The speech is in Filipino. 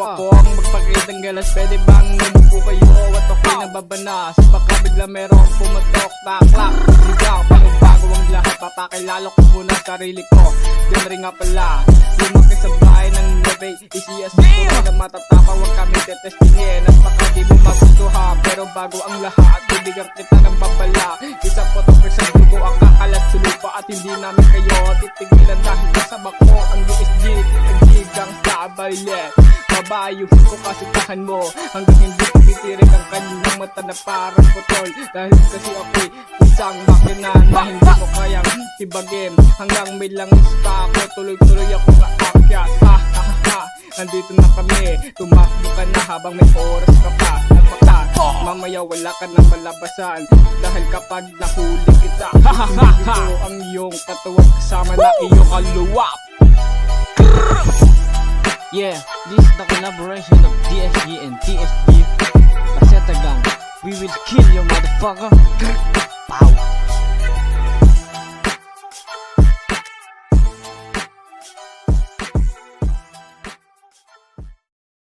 ako ang magpakitang galas. Pwede bang namupo kayo at ako'y nababanas? Baka bigla merong pumatok, taklak, ligaw, parang bago ang lahat. Papakilala ko muna sarili ko. Demre nga pala, lumaki sa bahay ng Neve. ECS ko na matatapa, huwag kami tetestingin. At baka di mo magustuhan, pero bago ang lahat, bibigyan kita ng babala. Isa po to sa dugo ang kakalat sa lupa. At hindi namin kayo titigilan dahil kasama ko ang USG. Nagsigang sa abaylet, babayuhin ko kasitahan mo hanggang hindi ko titirik ang kanilang mata na parang putol. Dahil kasi ako'y isang makina na hindi mo kayang tibagin. Hanggang may langis pa ako, tuloy-tuloy ako aakyat. Nandito na kami, tumakbo ka na habang may oras ka pa. At baka mamaya wala ka na malabasan, dahil kapag nahuli kita, ito ang iyong katawan kasama na iyong kaluwa. Yeah, this is the collaboration of DSG and TSG. Maseta Gang, we will kill you motherfucker. Pow.